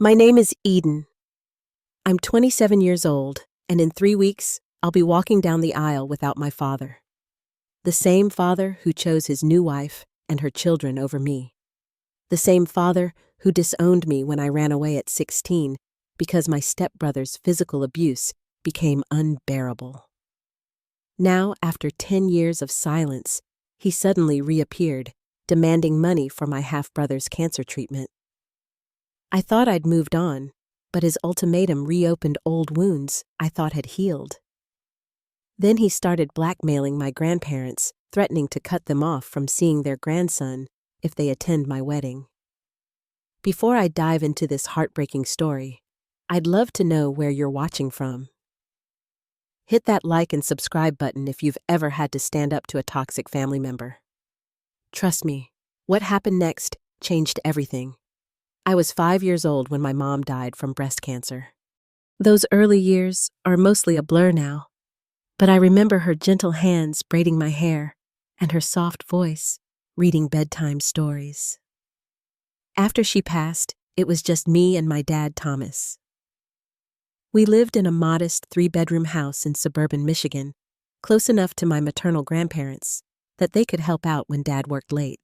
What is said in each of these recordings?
My name is Eden. I'm 27 years old, and in 3 weeks, I'll be walking down the aisle without my father. The same father who chose his new wife and her children over me. The same father who disowned me when I ran away at 16 because my stepbrother's physical abuse became unbearable. Now, after 10 years of silence, he suddenly reappeared, demanding money for my half-brother's cancer treatment. I thought I'd moved on, but his ultimatum reopened old wounds I thought had healed. Then he started blackmailing my grandparents, threatening to cut them off from seeing their grandson if they attend my wedding. Before I dive into this heartbreaking story, I'd love to know where you're watching from. Hit that like and subscribe button if you've ever had to stand up to a toxic family member. Trust me, what happened next changed everything. I was 5 years old when my mom died from breast cancer. Those early years are mostly a blur now, but I remember her gentle hands braiding my hair and her soft voice reading bedtime stories. After she passed, it was just me and my dad, Thomas. We lived in a modest 3-bedroom house in suburban Michigan, close enough to my maternal grandparents that they could help out when Dad worked late.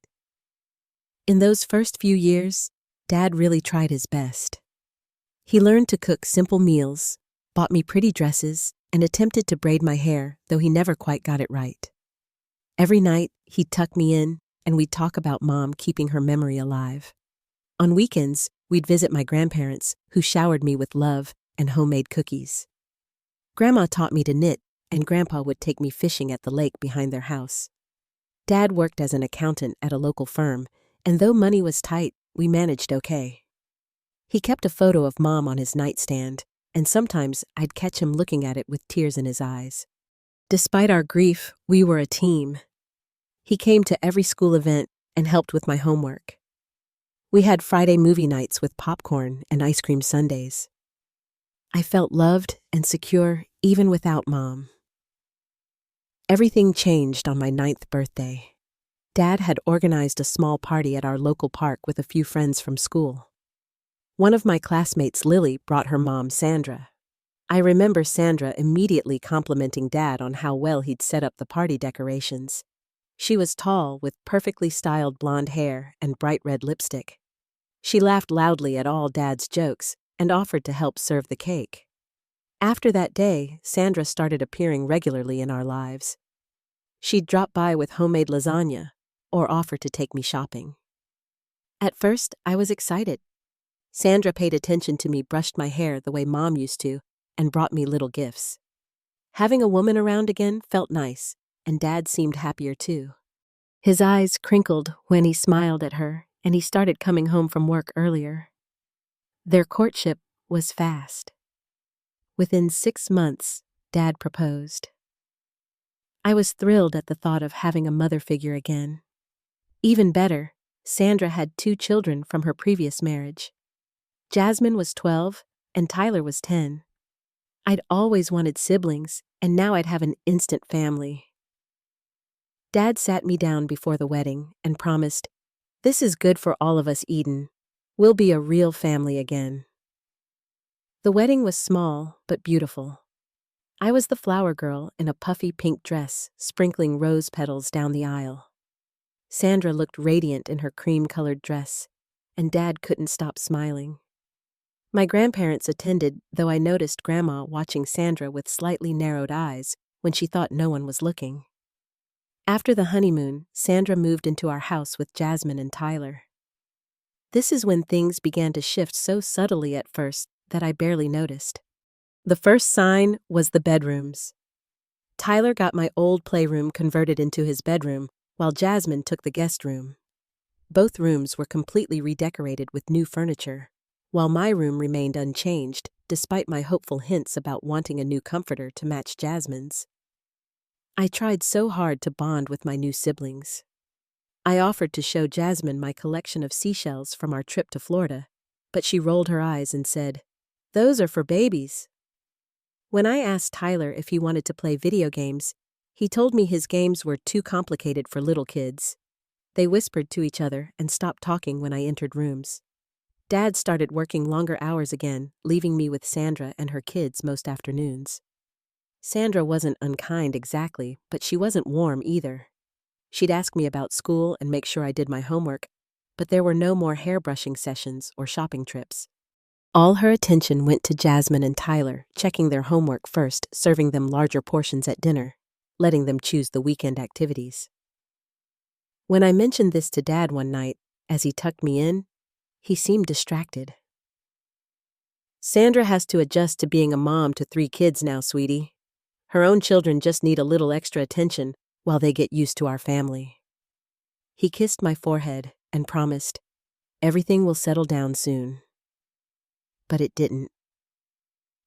In those first few years, Dad really tried his best. He learned to cook simple meals, bought me pretty dresses, and attempted to braid my hair, though he never quite got it right. Every night, he'd tuck me in, and we'd talk about Mom keeping her memory alive. On weekends, we'd visit my grandparents, who showered me with love and homemade cookies. Grandma taught me to knit, and Grandpa would take me fishing at the lake behind their house. Dad worked as an accountant at a local firm, and though money was tight, we managed okay. He kept a photo of Mom on his nightstand, and sometimes I'd catch him looking at it with tears in his eyes. Despite our grief, we were a team. He came to every school event and helped with my homework. We had Friday movie nights with popcorn and ice cream sundaes. I felt loved and secure even without Mom. Everything changed on my 9th birthday. Dad had organized a small party at our local park with a few friends from school. One of my classmates, Lily, brought her mom, Sandra. I remember Sandra immediately complimenting Dad on how well he'd set up the party decorations. She was tall, with perfectly styled blonde hair and bright red lipstick. She laughed loudly at all Dad's jokes and offered to help serve the cake. After that day, Sandra started appearing regularly in our lives. She'd drop by with homemade lasagna, or offer to take me shopping. At first, I was excited. Sandra paid attention to me, brushed my hair the way Mom used to, and brought me little gifts. Having a woman around again felt nice, and Dad seemed happier too. His eyes crinkled when he smiled at her, and he started coming home from work earlier. Their courtship was fast. Within 6 months, Dad proposed. I was thrilled at the thought of having a mother figure again. Even better, Sandra had 2 children from her previous marriage. Jasmine was 12 and Tyler was 10. I'd always wanted siblings, and now I'd have an instant family. Dad sat me down before the wedding and promised, "This is good for all of us, Eden. We'll be a real family again." The wedding was small but beautiful. I was the flower girl in a puffy pink dress, sprinkling rose petals down the aisle. Sandra looked radiant in her cream-colored dress, and Dad couldn't stop smiling. My grandparents attended, though I noticed Grandma watching Sandra with slightly narrowed eyes when she thought no one was looking. After the honeymoon, Sandra moved into our house with Jasmine and Tyler. This is when things began to shift so subtly at first that I barely noticed. The first sign was the bedrooms. Tyler got my old playroom converted into his bedroom, while Jasmine took the guest room. Both rooms were completely redecorated with new furniture, while my room remained unchanged, despite my hopeful hints about wanting a new comforter to match Jasmine's. I tried so hard to bond with my new siblings. I offered to show Jasmine my collection of seashells from our trip to Florida, but she rolled her eyes and said, "Those are for babies." When I asked Tyler if he wanted to play video games, he told me his games were too complicated for little kids. They whispered to each other and stopped talking when I entered rooms. Dad started working longer hours again, leaving me with Sandra and her kids most afternoons. Sandra wasn't unkind exactly, but she wasn't warm either. She'd ask me about school and make sure I did my homework, but there were no more hairbrushing sessions or shopping trips. All her attention went to Jasmine and Tyler, checking their homework first, serving them larger portions at dinner, letting them choose the weekend activities. When I mentioned this to Dad one night, as he tucked me in, he seemed distracted. Sandra has to adjust to being a mom to 3 kids now, sweetie. Her own children just need a little extra attention while they get used to our family. He kissed my forehead and promised, everything will settle down soon. But it didn't.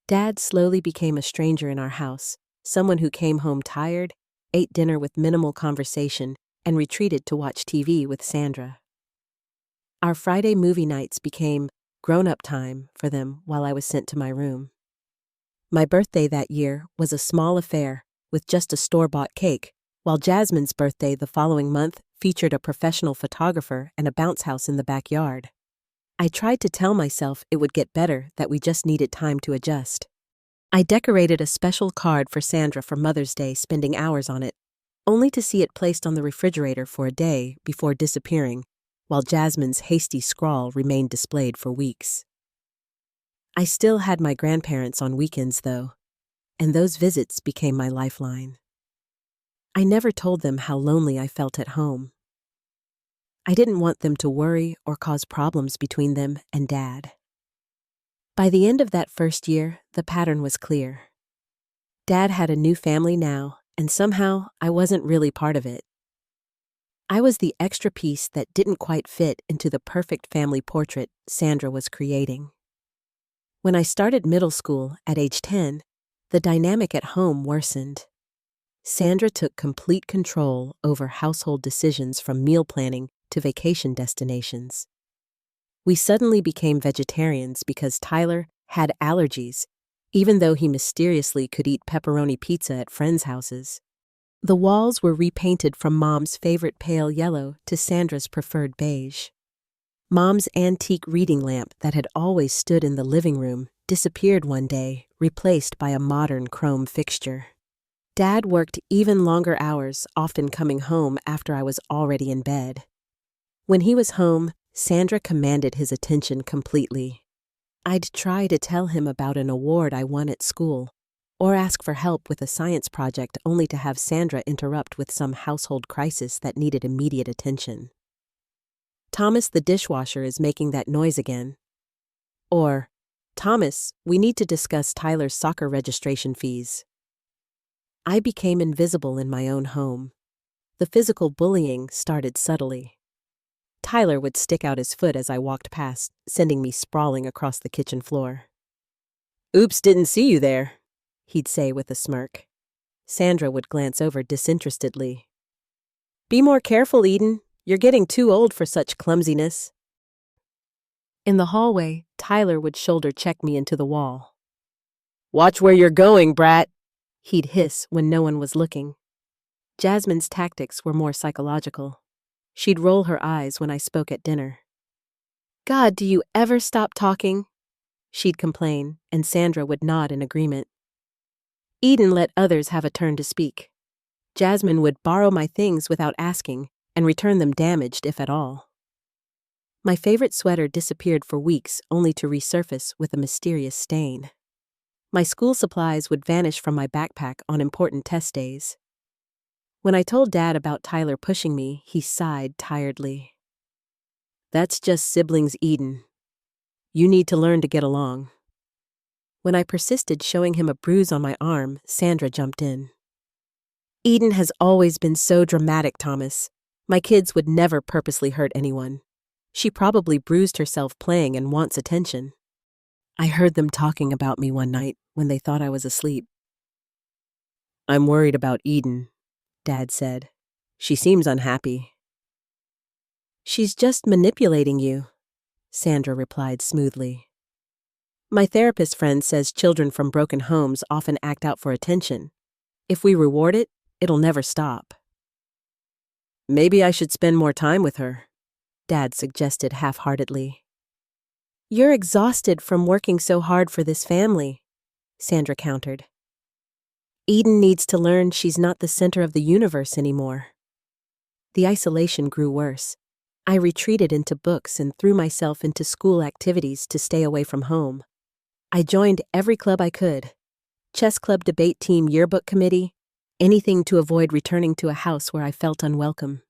Dad slowly became a stranger in our house, someone who came home tired, ate dinner with minimal conversation, and retreated to watch TV with Sandra. Our Friday movie nights became grown-up time for them while I was sent to my room. My birthday that year was a small affair with just a store-bought cake, while Jasmine's birthday the following month featured a professional photographer and a bounce house in the backyard. I tried to tell myself it would get better, that we just needed time to adjust. I decorated a special card for Sandra for Mother's Day, spending hours on it, only to see it placed on the refrigerator for a day before disappearing, while Jasmine's hasty scrawl remained displayed for weeks. I still had my grandparents on weekends, though, and those visits became my lifeline. I never told them how lonely I felt at home. I didn't want them to worry or cause problems between them and Dad. By the end of that first year, the pattern was clear. Dad had a new family now, and somehow I wasn't really part of it. I was the extra piece that didn't quite fit into the perfect family portrait Sandra was creating. When I started middle school at age 10, the dynamic at home worsened. Sandra took complete control over household decisions, from meal planning to vacation destinations. We suddenly became vegetarians because Tyler had allergies, even though he mysteriously could eat pepperoni pizza at friends' houses. The walls were repainted from Mom's favorite pale yellow to Sandra's preferred beige. Mom's antique reading lamp that had always stood in the living room disappeared one day, replaced by a modern chrome fixture. Dad worked even longer hours, often coming home after I was already in bed. When he was home, Sandra commanded his attention completely. I'd try to tell him about an award I won at school, or ask for help with a science project, only to have Sandra interrupt with some household crisis that needed immediate attention. Thomas, the dishwasher, is making that noise again. Or, Thomas, we need to discuss Tyler's soccer registration fees. I became invisible in my own home. The physical bullying started subtly. Tyler would stick out his foot as I walked past, sending me sprawling across the kitchen floor. "Oops, didn't see you there," he'd say with a smirk. Sandra would glance over disinterestedly. "Be more careful, Eden. You're getting too old for such clumsiness." In the hallway, Tyler would shoulder check me into the wall. "Watch where you're going, brat," he'd hiss when no one was looking. Jasmine's tactics were more psychological. She'd roll her eyes when I spoke at dinner. "God, do you ever stop talking?" she'd complain, and Sandra would nod in agreement. Eden let others have a turn to speak. Jasmine would borrow my things without asking and return them damaged, if at all. My favorite sweater disappeared for weeks, only to resurface with a mysterious stain. My school supplies would vanish from my backpack on important test days. When I told Dad about Tyler pushing me, he sighed tiredly. "That's just siblings, Eden. You need to learn to get along." When I persisted, showing him a bruise on my arm, Sandra jumped in. "Eden has always been so dramatic, Thomas. My kids would never purposely hurt anyone. She probably bruised herself playing and wants attention." I heard them talking about me one night when they thought I was asleep. "I'm worried about Eden," Dad said. "She seems unhappy." "She's just manipulating you," Sandra replied smoothly. "My therapist friend says children from broken homes often act out for attention. If we reward it, it'll never stop." "Maybe I should spend more time with her," Dad suggested half-heartedly. You're exhausted from working so hard for this family, Sandra countered. Eden needs to learn she's not the center of the universe anymore. The isolation grew worse. I retreated into books and threw myself into school activities to stay away from home. I joined every club I could. Chess club, debate team, yearbook committee, anything to avoid returning to a house where I felt unwelcome.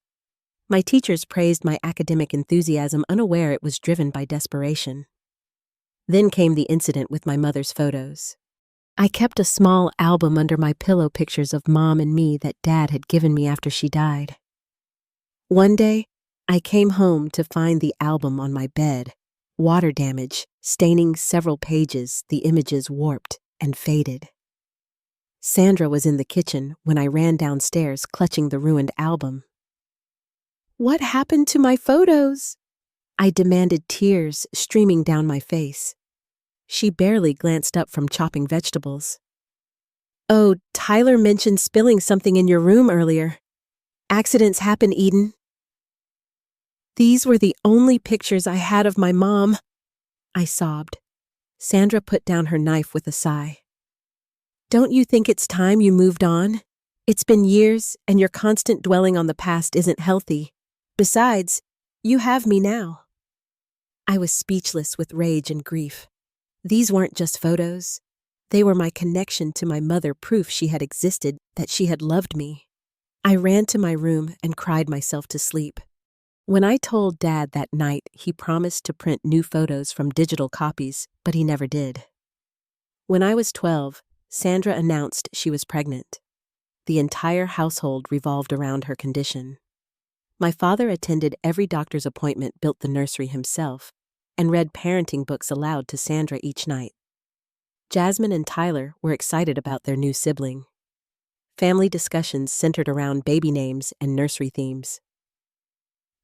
My teachers praised my academic enthusiasm, unaware it was driven by desperation. Then came the incident with my mother's photos. I kept a small album under my pillow, pictures of Mom and me that Dad had given me after she died. One day, I came home to find the album on my bed, water damage staining several pages, the images warped and faded. Sandra was in the kitchen when I ran downstairs clutching the ruined album. "What happened to my photos?" I demanded, tears streaming down my face. She barely glanced up from chopping vegetables. "Oh, Tyler mentioned spilling something in your room earlier. Accidents happen, Eden." "These were the only pictures I had of my mom," I sobbed. Sandra put down her knife with a sigh. "Don't you think it's time you moved on? It's been years, and your constant dwelling on the past isn't healthy. Besides, you have me now." I was speechless with rage and grief. These weren't just photos. They were my connection to my mother, proof she had existed, that she had loved me. I ran to my room and cried myself to sleep. When I told Dad that night, he promised to print new photos from digital copies, but he never did. When I was 12, Sandra announced she was pregnant. The entire household revolved around her condition. My father attended every doctor's appointment, built the nursery himself, and read parenting books aloud to Sandra each night. Jasmine and Tyler were excited about their new sibling. Family discussions centered around baby names and nursery themes.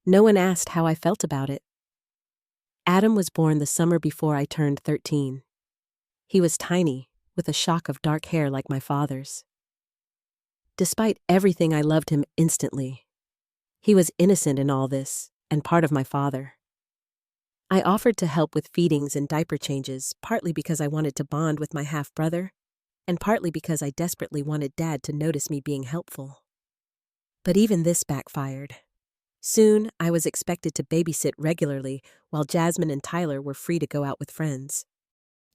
No one asked how I felt about it. Adam was born the summer before I turned 13. He was tiny, with a shock of dark hair like my father's. Despite everything, I loved him instantly. He was innocent in all this, and part of my father. I offered to help with feedings and diaper changes, partly because I wanted to bond with my half-brother, and partly because I desperately wanted Dad to notice me being helpful. But even this backfired. Soon, I was expected to babysit regularly, while Jasmine and Tyler were free to go out with friends.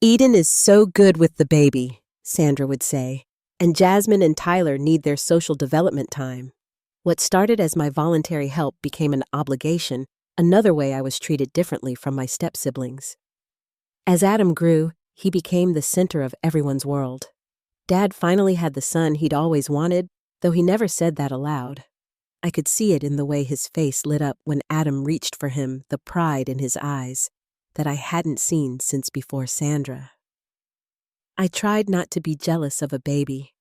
"Eden is so good with the baby," Sandra would say, "and Jasmine and Tyler need their social development time." What started as my voluntary help became an obligation, another way I was treated differently from my step-siblings. As Adam grew, he became the center of everyone's world. Dad finally had the son he'd always wanted, though he never said that aloud. I could see it in the way his face lit up when Adam reached for him, the pride in his eyes that I hadn't seen since before Sandra. I tried not to be jealous of a baby,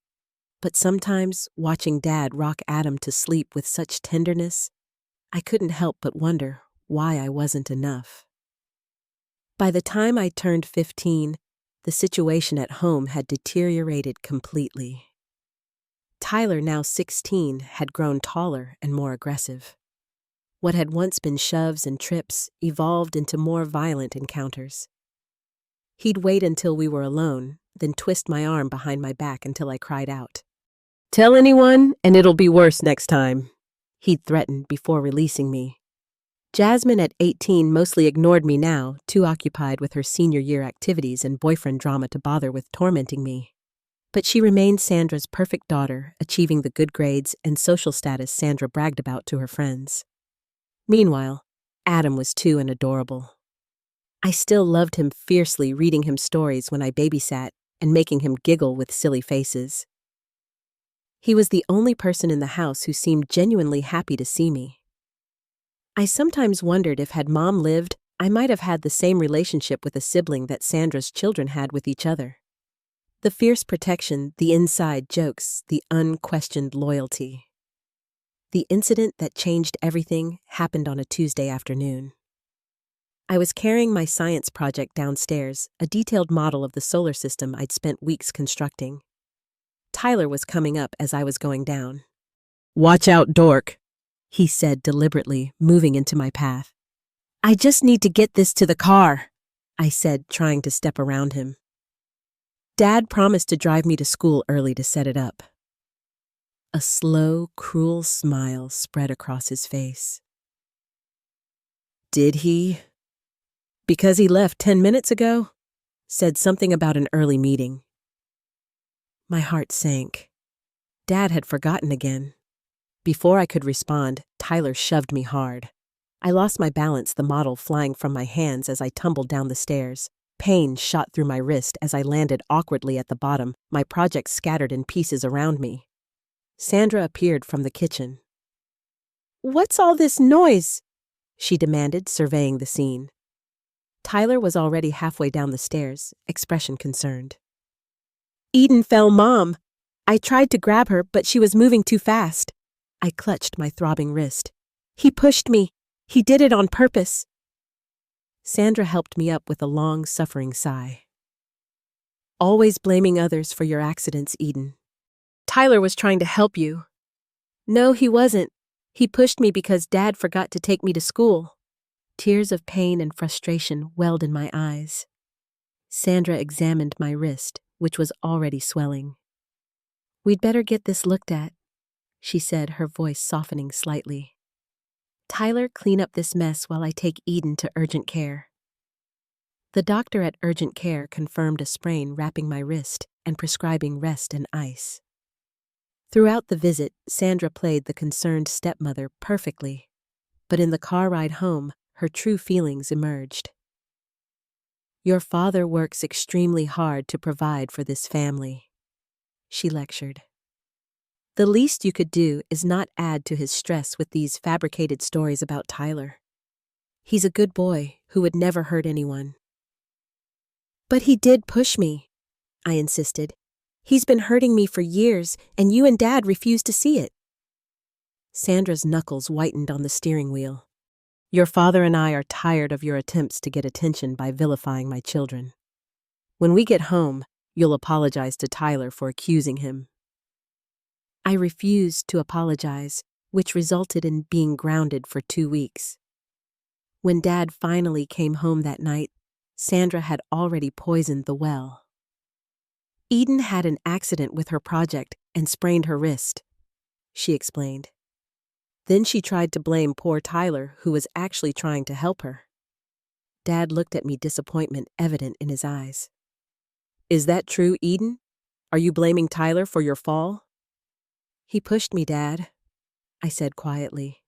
but sometimes watching Dad rock Adam to sleep with such tenderness, I couldn't help but wonder why I wasn't enough. By the time I turned 15, the situation at home had deteriorated completely. Tyler, now 16, had grown taller and more aggressive. What had once been shoves and trips evolved into more violent encounters. He'd wait until we were alone, then twist my arm behind my back until I cried out. "Tell anyone, and it'll be worse next time," he'd threatened before releasing me. Jasmine, at 18, mostly ignored me now, too occupied with her senior year activities and boyfriend drama to bother with tormenting me. But she remained Sandra's perfect daughter, achieving the good grades and social status Sandra bragged about to her friends. Meanwhile, Adam was 2 and adorable. I still loved him fiercely, reading him stories when I babysat and making him giggle with silly faces. He was the only person in the house who seemed genuinely happy to see me. I sometimes wondered if, had Mom lived, I might have had the same relationship with a sibling that Sandra's children had with each other. The fierce protection, the inside jokes, the unquestioned loyalty. The incident that changed everything happened on a Tuesday afternoon. I was carrying my science project downstairs, a detailed model of the solar system I'd spent weeks constructing. Tyler was coming up as I was going down. "Watch out, dork," he said deliberately, moving into my path. "I just need to get this to the car," I said, trying to step around him. Dad promised to drive me to school early to set it up. A slow, cruel smile spread across his face. Did he? Because he left 10 minutes ago? Said something about an early meeting. My heart sank. Dad had forgotten again. Before I could respond, Tyler shoved me hard. I lost my balance, the model flying from my hands as I tumbled down the stairs. Pain shot through my wrist as I landed awkwardly at the bottom, my project scattered in pieces around me. Sandra appeared from the kitchen. "What's all this noise?" she demanded, surveying the scene. Tyler was already halfway down the stairs, expression concerned. "Eden fell, Mom. I tried to grab her, but she was moving too fast." I clutched my throbbing wrist. "He pushed me. He did it on purpose." Sandra helped me up with a long, suffering sigh. "Always blaming others for your accidents, Eden. Tyler was trying to help you." "No, he wasn't. He pushed me because Dad forgot to take me to school." Tears of pain and frustration welled in my eyes. Sandra examined my wrist, which was already swelling. "We'd better get this looked at," she said, her voice softening slightly. "Tyler, clean up this mess while I take Eden to urgent care." The doctor at urgent care confirmed a sprain wrapping my wrist and prescribing rest and ice. Throughout the visit, Sandra played the concerned stepmother perfectly, but in the car ride home, her true feelings emerged. "Your father works extremely hard to provide for this family," she lectured. "The least you could do is not add to his stress with these fabricated stories about Tyler. He's a good boy who would never hurt anyone." "But he did push me," I insisted. "He's been hurting me for years, and you and Dad refuse to see it." Sandra's knuckles whitened on the steering wheel. "Your father and I are tired of your attempts to get attention by vilifying my children. When we get home, you'll apologize to Tyler for accusing him." I refused to apologize, which resulted in being grounded for 2 weeks. When Dad finally came home that night, Sandra had already poisoned the well. "Eden had an accident with her project and sprained her wrist," she explained. Then she tried to blame poor Tyler, who was actually trying to help her. Dad looked at me, disappointment evident in his eyes. "Is that true, Eden? Are you blaming Tyler for your fall?" "He pushed me, Dad," I said quietly.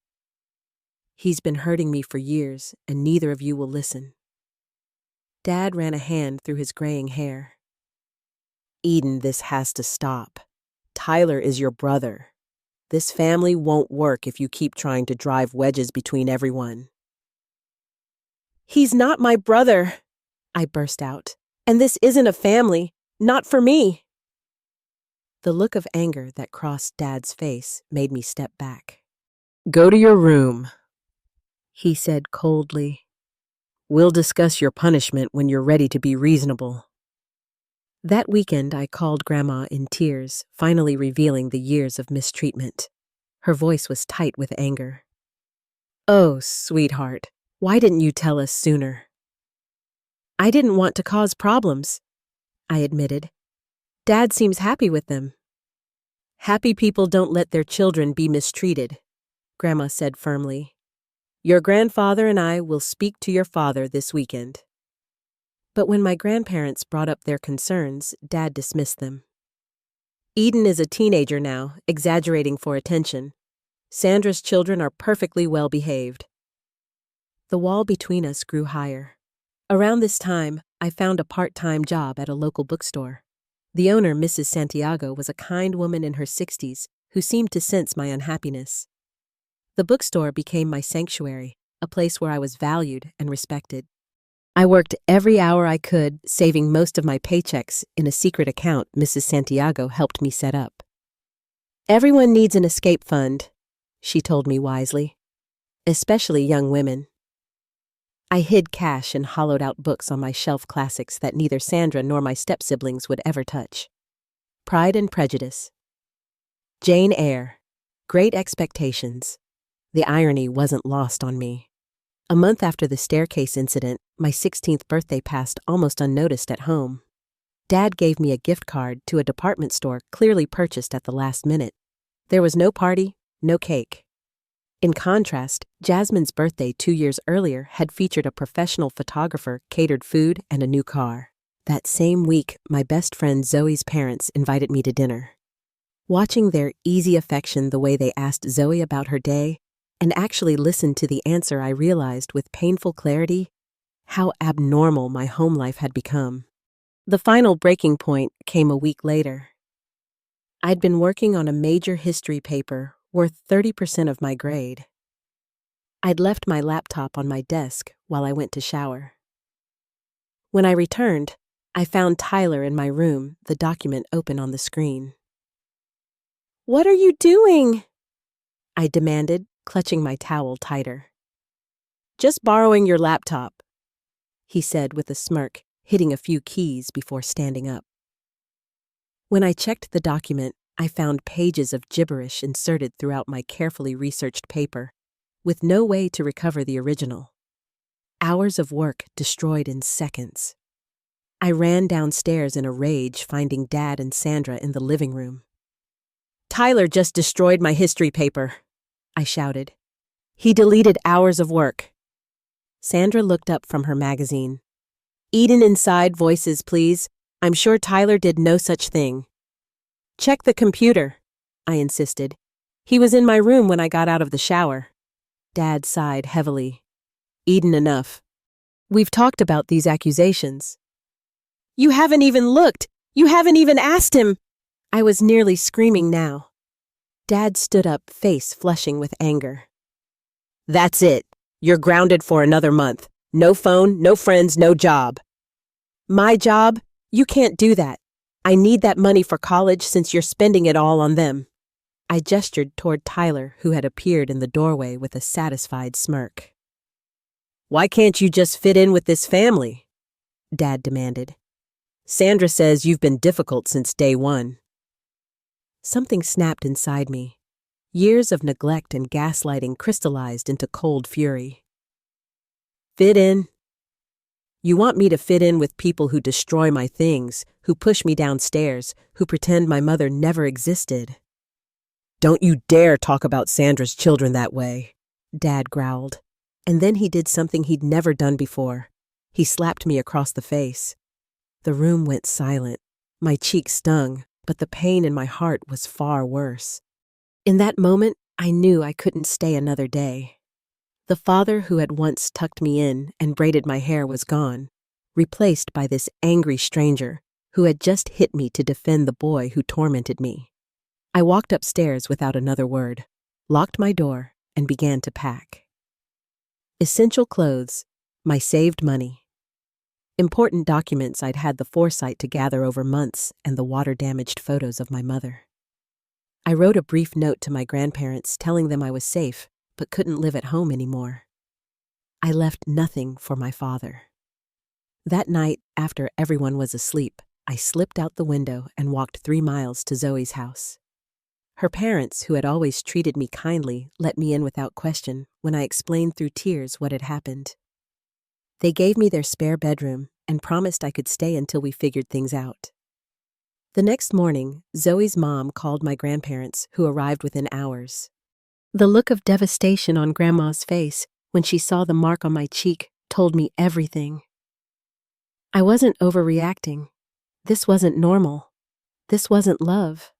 "He's been hurting me for years, and neither of you will listen." Dad ran a hand through his graying hair. "Eden, this has to stop. Tyler is your brother. This family won't work if you keep trying to drive wedges between everyone." "He's not my brother," I burst out. "And this isn't a family. Not for me." The look of anger that crossed Dad's face made me step back. "Go to your room," he said coldly. "We'll discuss your punishment when you're ready to be reasonable." That weekend, I called Grandma in tears, finally revealing the years of mistreatment. Her voice was tight with anger. "Oh, sweetheart, why didn't you tell us sooner?" "I didn't want to cause problems," I admitted. "Dad seems happy with them." "Happy people don't let their children be mistreated," Grandma said firmly. "Your grandfather and I will speak to your father this weekend." But when my grandparents brought up their concerns, Dad dismissed them. "Eden is a teenager now, exaggerating for attention. Sandra's children are perfectly well behaved." The wall between us grew higher. Around this time, I found a part-time job at a local bookstore. The owner, Mrs. Santiago, was a kind woman in her 60s who seemed to sense my unhappiness. The bookstore became my sanctuary, a place where I was valued and respected. I worked every hour I could, saving most of my paychecks in a secret account Mrs. Santiago helped me set up. "Everyone needs an escape fund," she told me wisely, "especially young women." I hid cash and hollowed out books on my shelf classics that neither Sandra nor my step-siblings would ever touch. Pride and Prejudice, Jane Eyre, Great Expectations. The irony wasn't lost on me. A month after the staircase incident, my 16th birthday passed almost unnoticed at home. Dad gave me a gift card to a department store clearly purchased at the last minute. There was no party, no cake. In contrast, Jasmine's birthday 2 years earlier had featured a professional photographer, catered food, and a new car. That same week, my best friend Zoe's parents invited me to dinner. Watching their easy affection the way they asked Zoe about her day and actually listened to the answer, I realized with painful clarity how abnormal my home life had become. The final breaking point came a week later. I'd been working on a major history paper worth 30% of my grade. I'd left my laptop on my desk while I went to shower. When I returned, I found Tyler in my room, the document open on the screen. "What are you doing?" I demanded, clutching my towel tighter. "Just borrowing your laptop," he said with a smirk, hitting a few keys before standing up. When I checked the document, I found pages of gibberish inserted throughout my carefully researched paper, with no way to recover the original. Hours of work destroyed in seconds. I ran downstairs in a rage, finding Dad and Sandra in the living room. "Tyler just destroyed my history paper," I shouted. "He deleted hours of work." Sandra looked up from her magazine. "Eden inside, voices, please. I'm sure Tyler did no such thing." "Check the computer," I insisted. "He was in my room when I got out of the shower." Dad sighed heavily. "Eden, enough. We've talked about these accusations." "You haven't even looked! You haven't even asked him!" I was nearly screaming now. Dad stood up, face flushing with anger. "That's it. You're grounded for another month. No phone, no friends, no job." "My job? You can't do that. I need that money for college since you're spending it all on them." I gestured toward Tyler, who had appeared in the doorway with a satisfied smirk. "Why can't you just fit in with this family?" Dad demanded. "Sandra says you've been difficult since day one." Something snapped inside me. Years of neglect and gaslighting crystallized into cold fury. "Fit in? You want me to fit in with people who destroy my things, who push me downstairs, who pretend my mother never existed?" "Don't you dare talk about Sandra's children that way," Dad growled. And then he did something he'd never done before. He slapped me across the face. The room went silent. My cheeks stung, but the pain in my heart was far worse. In that moment, I knew I couldn't stay another day. The father who had once tucked me in and braided my hair was gone, replaced by this angry stranger who had just hit me to defend the boy who tormented me. I walked upstairs without another word, locked my door, and began to pack. Essential clothes, my saved money, important documents I'd had the foresight to gather over months, and the water-damaged photos of my mother. I wrote a brief note to my grandparents telling them I was safe, but couldn't live at home anymore. I left nothing for my father. That night, after everyone was asleep, I slipped out the window and walked 3 miles to Zoe's house. Her parents, who had always treated me kindly, let me in without question when I explained through tears what had happened. They gave me their spare bedroom and promised I could stay until we figured things out. The next morning, Zoe's mom called my grandparents, who arrived within hours. The look of devastation on Grandma's face when she saw the mark on my cheek told me everything. I wasn't overreacting. This wasn't normal. This wasn't love.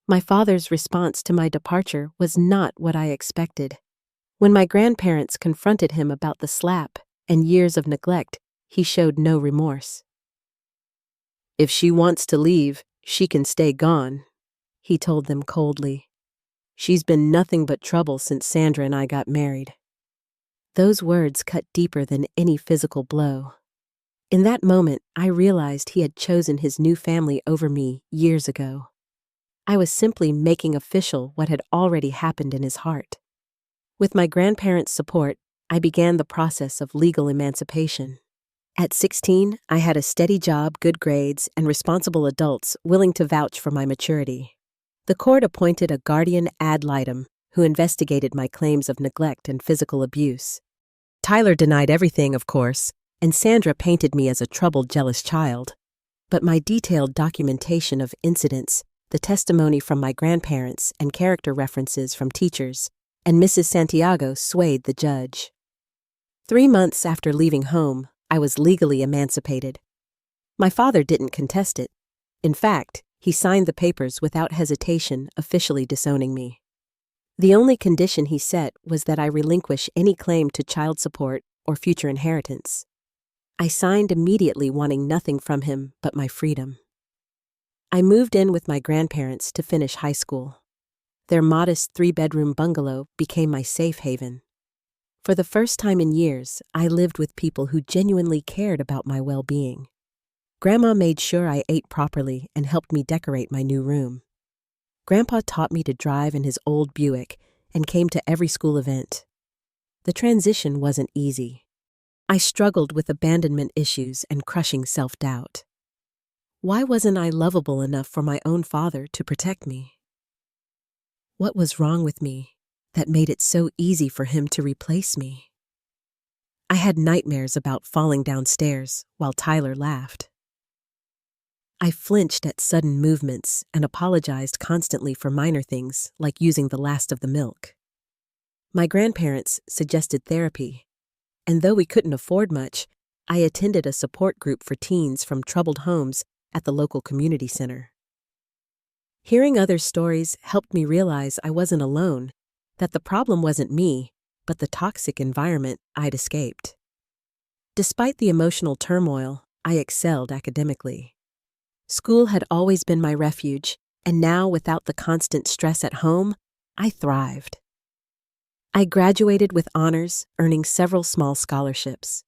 My father's response to my departure was not what I expected. When my grandparents confronted him about the slap and years of neglect, he showed no remorse. "If she wants to leave, she can stay gone," he told them coldly. "She's been nothing but trouble since Sandra and I got married." Those words cut deeper than any physical blow. In that moment, I realized he had chosen his new family over me years ago. I was simply making official what had already happened in his heart. With my grandparents' support, I began the process of legal emancipation. At 16, I had a steady job, good grades, and responsible adults willing to vouch for my maturity. The court appointed a guardian ad litem who investigated my claims of neglect and physical abuse. Tyler denied everything, of course, and Sandra painted me as a troubled, jealous child. But my detailed documentation of incidents, the testimony from my grandparents, and character references from teachers, and Mrs. Santiago swayed the judge. 3 months after leaving home, I was legally emancipated. My father didn't contest it. In fact, he signed the papers without hesitation, officially disowning me. The only condition he set was that I relinquish any claim to child support or future inheritance. I signed immediately, wanting nothing from him but my freedom. I moved in with my grandparents to finish high school. Their modest 3-bedroom bungalow became my safe haven. For the first time in years, I lived with people who genuinely cared about my well-being. Grandma made sure I ate properly and helped me decorate my new room. Grandpa taught me to drive in his old Buick and came to every school event. The transition wasn't easy. I struggled with abandonment issues and crushing self-doubt. Why wasn't I lovable enough for my own father to protect me? What was wrong with me that made it so easy for him to replace me? I had nightmares about falling downstairs while Tyler laughed. I flinched at sudden movements and apologized constantly for minor things like using the last of the milk. My grandparents suggested therapy, and though we couldn't afford much, I attended a support group for teens from troubled homes at the local community center. Hearing others' stories helped me realize I wasn't alone, that the problem wasn't me, but the toxic environment I'd escaped. Despite the emotional turmoil, I excelled academically. School had always been my refuge, and now, without the constant stress at home, I thrived. I graduated with honors, earning several small scholarships.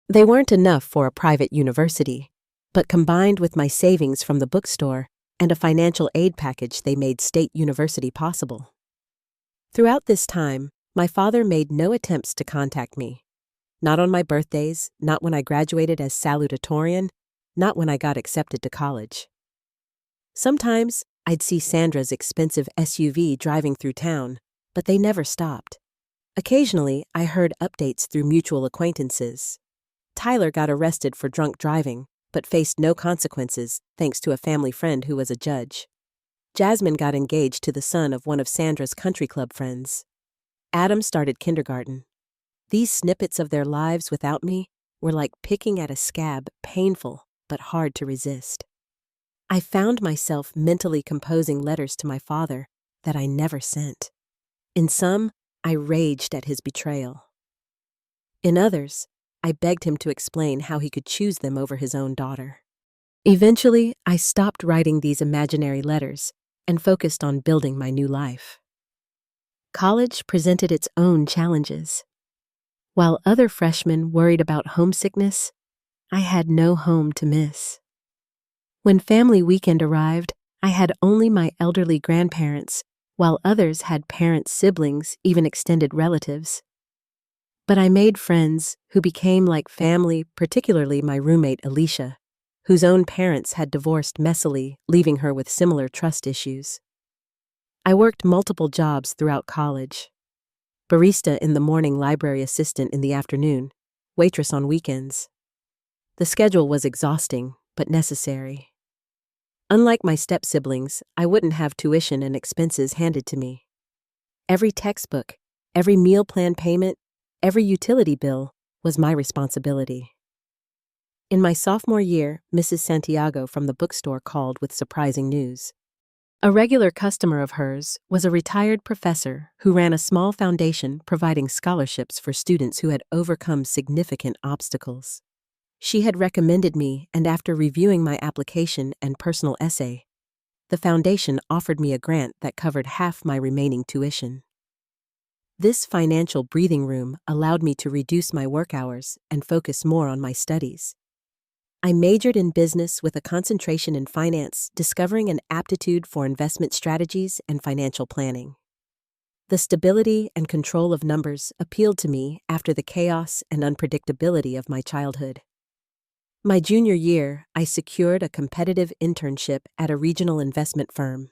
They weren't enough for a private university, but combined with my savings from the bookstore and a financial aid package, they made State University possible. Throughout this time, my father made no attempts to contact me. Not on my birthdays, not when I graduated as salutatorian, not when I got accepted to college. Sometimes I'd see Sandra's expensive SUV driving through town, but they never stopped. Occasionally, I heard updates through mutual acquaintances. Tyler got arrested for drunk driving, but faced no consequences thanks to a family friend who was a judge. Jasmine got engaged to the son of one of Sandra's country club friends. Adam started kindergarten. These snippets of their lives without me were like picking at a scab, painful but hard to resist. I found myself mentally composing letters to my father that I never sent. In some, I raged at his betrayal. In others, I begged him to explain how he could choose them over his own daughter. Eventually, I stopped writing these imaginary letters and focused on building my new life. College presented its own challenges. While other freshmen worried about homesickness, I had no home to miss. When family weekend arrived, I had only my elderly grandparents, while others had parents, siblings, even extended relatives. But I made friends who became like family, particularly my roommate Alicia, whose own parents had divorced messily, leaving her with similar trust issues. I worked multiple jobs throughout college. Barista in the morning, library assistant in the afternoon, waitress on weekends. The schedule was exhausting, but necessary. Unlike my step-siblings, I wouldn't have tuition and expenses handed to me. Every textbook, every meal plan payment, every utility bill was my responsibility. In my sophomore year, Mrs. Santiago from the bookstore called with surprising news. A regular customer of hers was a retired professor who ran a small foundation providing scholarships for students who had overcome significant obstacles. She had recommended me, and after reviewing my application and personal essay, the foundation offered me a grant that covered half my remaining tuition. This financial breathing room allowed me to reduce my work hours and focus more on my studies. I majored in business with a concentration in finance, discovering an aptitude for investment strategies and financial planning. The stability and control of numbers appealed to me after the chaos and unpredictability of my childhood. My junior year, I secured a competitive internship at a regional investment firm.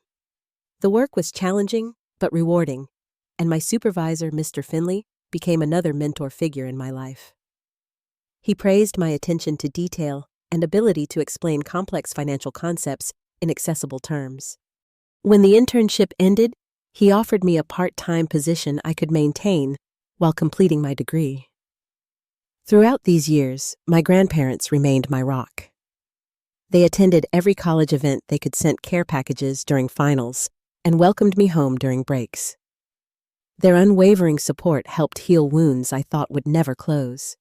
The work was challenging but rewarding, and my supervisor, Mr. Finley, became another mentor figure in my life. He praised my attention to detail and ability to explain complex financial concepts in accessible terms. When the internship ended, he offered me a part-time position I could maintain while completing my degree. Throughout these years, my grandparents remained my rock. They attended every college event they could send care packages during finals and welcomed me home during breaks. Their unwavering support helped heal wounds I thought would never close.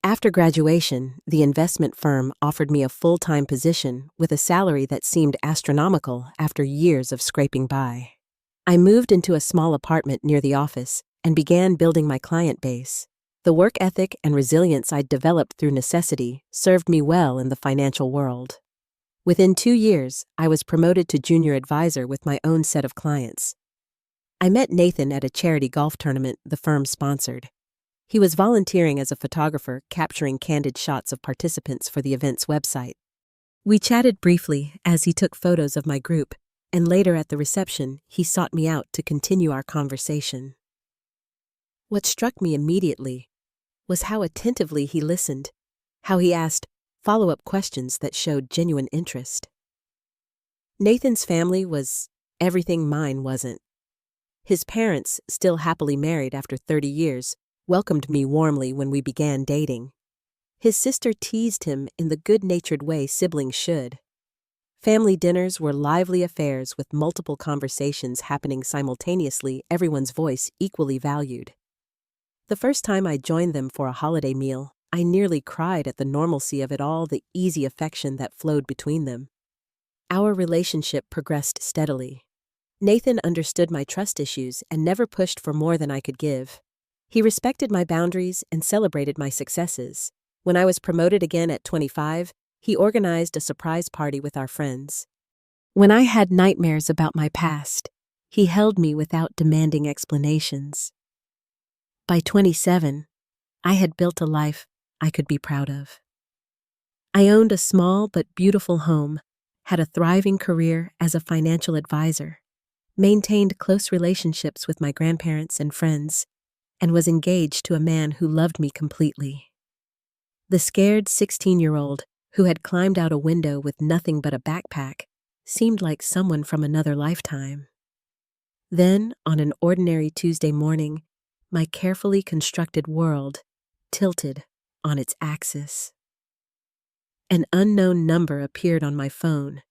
After graduation, the investment firm offered me a full-time position with a salary that seemed astronomical after years of scraping by. I moved into a small apartment near the office and began building my client base. The work ethic and resilience I'd developed through necessity served me well in the financial world. Within 2 years, I was promoted to junior advisor with my own set of clients. I met Nathan at a charity golf tournament the firm sponsored. He was volunteering as a photographer, capturing candid shots of participants for the event's website. We chatted briefly as he took photos of my group, and later at the reception, he sought me out to continue our conversation. What struck me immediately was how attentively he listened, how he asked follow-up questions that showed genuine interest. Nathan's family was everything mine wasn't. His parents, still happily married after 30 years, welcomed me warmly when we began dating. His sister teased him in the good-natured way siblings should. Family dinners were lively affairs with multiple conversations happening simultaneously, everyone's voice equally valued. The first time I joined them for a holiday meal, I nearly cried at the normalcy of it all, the easy affection that flowed between them. Our relationship progressed steadily. Nathan understood my trust issues and never pushed for more than I could give. He respected my boundaries and celebrated my successes. When I was promoted again at 25, he organized a surprise party with our friends. When I had nightmares about my past, he held me without demanding explanations. By 27, I had built a life I could be proud of. I owned a small but beautiful home, had a thriving career as a financial advisor, maintained close relationships with my grandparents and friends, and was engaged to a man who loved me completely. The scared 16-year-old who had climbed out a window with nothing but a backpack seemed like someone from another lifetime. Then, on an ordinary Tuesday morning, my carefully constructed world tilted on its axis. An unknown number appeared on my phone,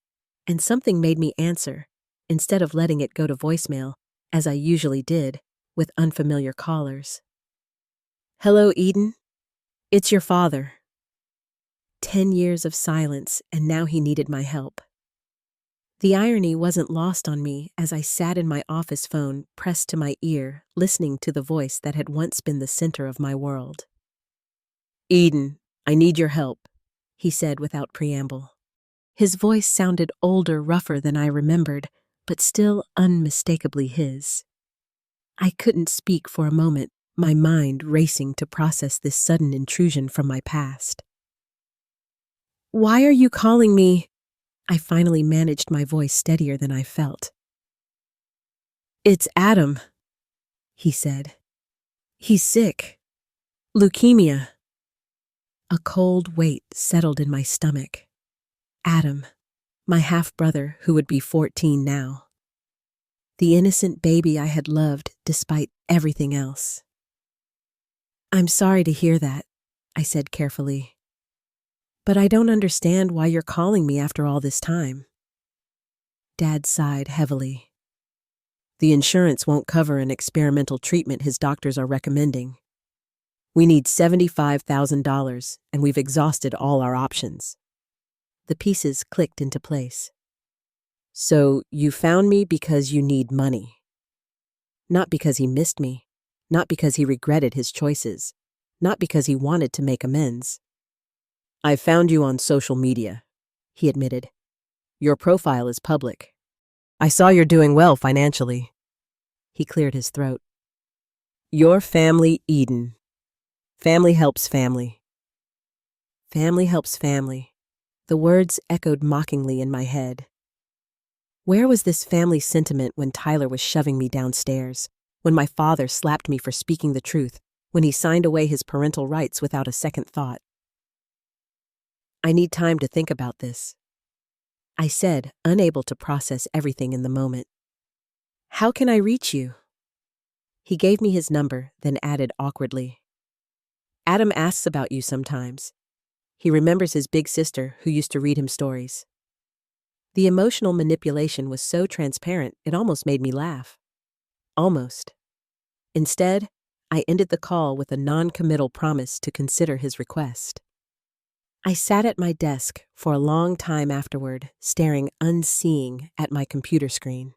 and something made me answer, instead of letting it go to voicemail, as I usually did, with unfamiliar callers. "Hello, Eden. It's your father." 10 years of silence, and now he needed my help. The irony wasn't lost on me as I sat in my office phone pressed to my ear, listening to the voice that had once been the center of my world. "Eden, I need your help," he said without preamble. His voice sounded older, rougher than I remembered, but still unmistakably his. I couldn't speak for a moment, my mind racing to process this sudden intrusion from my past. "Why are you calling me?" I finally managed my voice steadier than I felt. "It's Adam," he said. "He's sick. Leukemia." A cold weight settled in my stomach. Adam, my half-brother who would be 14 now. The innocent baby I had loved despite everything else. "I'm sorry to hear that," I said carefully. "But I don't understand why you're calling me after all this time." Dad sighed heavily. "The insurance won't cover an experimental treatment his doctors are recommending. We need $75,000, and we've exhausted all our options." The pieces clicked into place. "So you found me because you need money. Not because he missed me, not because he regretted his choices, not because he wanted to make amends." "I found you on social media," he admitted. "Your profile is public. I saw you're doing well financially." He cleared his throat. "Your family, Eden. Family helps family." Family helps family. The words echoed mockingly in my head. Where was this family sentiment when Tyler was shoving me downstairs, when my father slapped me for speaking the truth, when he signed away his parental rights without a second thought. I need time to think about this, I said, unable to process everything in the moment. How can I reach you? He gave me his number, then added awkwardly. Adam asks about you sometimes. He remembers his big sister who used to read him stories. The emotional manipulation was so transparent it almost made me laugh. Almost. Instead, I ended the call with a non-committal promise to consider his request. I sat at my desk for a long time afterward, staring unseeing at my computer screen.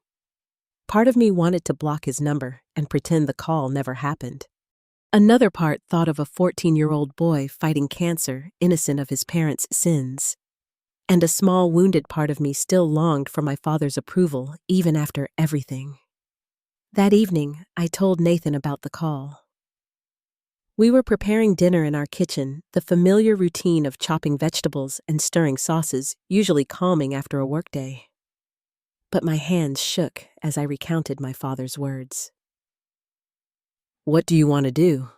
Part of me wanted to block his number and pretend the call never happened. Another part thought of a 14-year-old boy fighting cancer, innocent of his parents' sins. And a small wounded part of me still longed for my father's approval, even after everything. That evening, I told Nathan about the call. We were preparing dinner in our kitchen, the familiar routine of chopping vegetables and stirring sauces, usually calming after a workday. But my hands shook as I recounted my father's words. What do you want to do?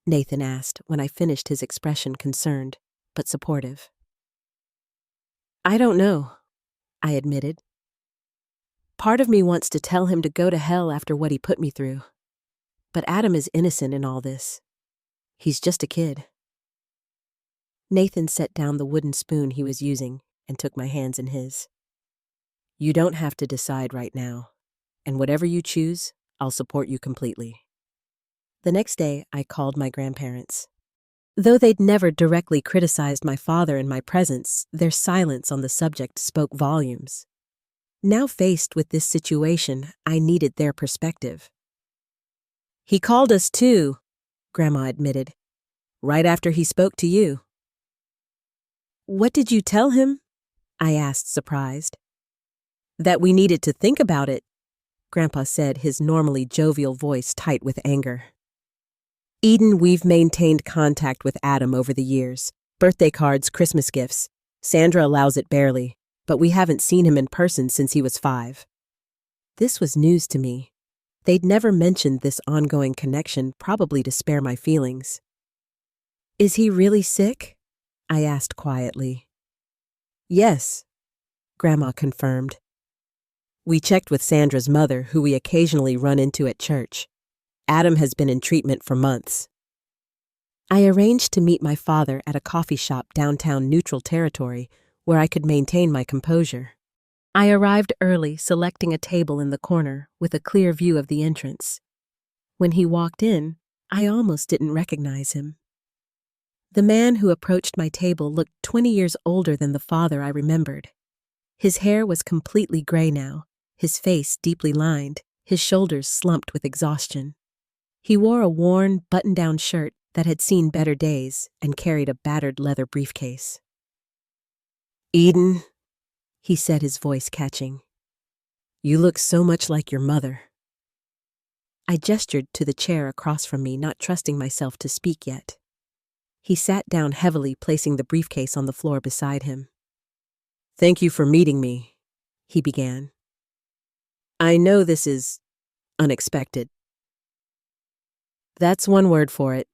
Nathan asked when I finished, his expression concerned, but supportive. I don't know, I admitted. Part of me wants to tell him to go to hell after what he put me through. But Adam is innocent in all this. He's just a kid. Nathan set down the wooden spoon he was using and took my hands in his. You don't have to decide right now, and whatever you choose, I'll support you completely. The next day, I called my grandparents. Though they'd never directly criticized my father in my presence, their silence on the subject spoke volumes. Now faced with this situation, I needed their perspective. He called us too, Grandma admitted, right after he spoke to you. What did you tell him? I asked, surprised. That we needed to think about it, Grandpa said, his normally jovial voice tight with anger. Eden, we've maintained contact with Adam over the years. Birthday cards, Christmas gifts. Sandra allows it barely, but we haven't seen him in person since he was 5. This was news to me. They'd never mentioned this ongoing connection, probably to spare my feelings. Is he really sick? I asked quietly. Yes, Grandma confirmed. We checked with Sandra's mother, who we occasionally run into at church. Adam has been in treatment for months. I arranged to meet my father at a coffee shop downtown Neutral Territory where I could maintain my composure. I arrived early, selecting a table in the corner with a clear view of the entrance. When he walked in, I almost didn't recognize him. The man who approached my table looked 20 years older than the father I remembered. His hair was completely gray now, his face deeply lined, his shoulders slumped with exhaustion. He wore a worn, button-down shirt that had seen better days and carried a battered leather briefcase. Eden, he said, his voice catching. You look so much like your mother. I gestured to the chair across from me, not trusting myself to speak yet. He sat down heavily, placing the briefcase on the floor beside him. Thank you for meeting me, he began. I know this is unexpected. That's one word for it,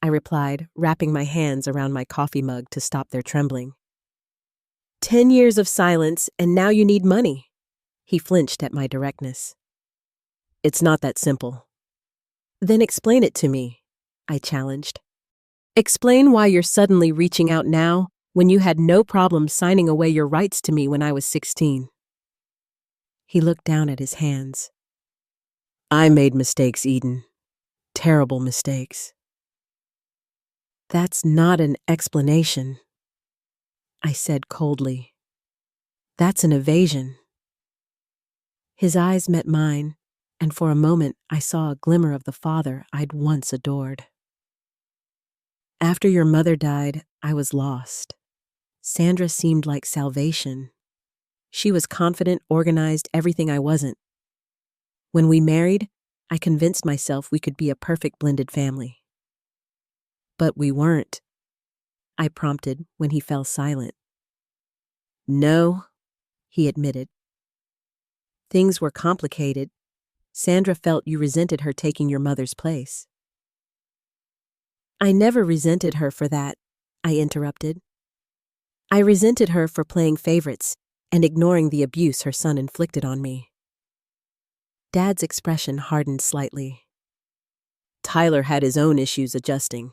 I replied, wrapping my hands around my coffee mug to stop their trembling. 10 years of silence, and now you need money. He flinched at my directness. It's not that simple. Then explain it to me, I challenged. Explain why you're suddenly reaching out now when you had no problem signing away your rights to me when I was 16. He looked down at his hands. I made mistakes, Eden. Terrible mistakes. That's not an explanation, I said coldly. That's an evasion. His eyes met mine, and for a moment I saw a glimmer of the father I'd once adored. After your mother died, I was lost. Sandra seemed like salvation. She was confident, organized, everything I wasn't. When we married, I convinced myself we could be a perfect blended family. But we weren't, I prompted when he fell silent. No, he admitted. Things were complicated. Sandra felt you resented her taking your mother's place. I never resented her for that, I interrupted. I resented her for playing favorites and ignoring the abuse her son inflicted on me. Dad's expression hardened slightly. Tyler had his own issues adjusting.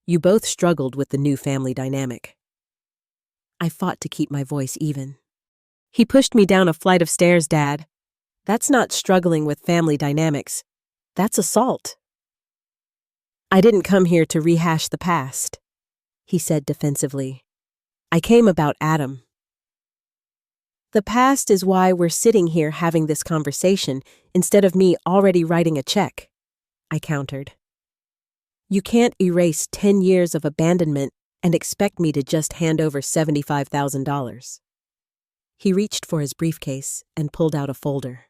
You both struggled with the new family dynamic. I fought to keep my voice even. He pushed me down a flight of stairs, Dad. That's not struggling with family dynamics. That's assault. I didn't come here to rehash the past, he said defensively. I came about Adam. The past is why we're sitting here having this conversation instead of me already writing a check, I countered. You can't erase 10 years of abandonment and expect me to just hand over $75,000. He reached for his briefcase and pulled out a folder.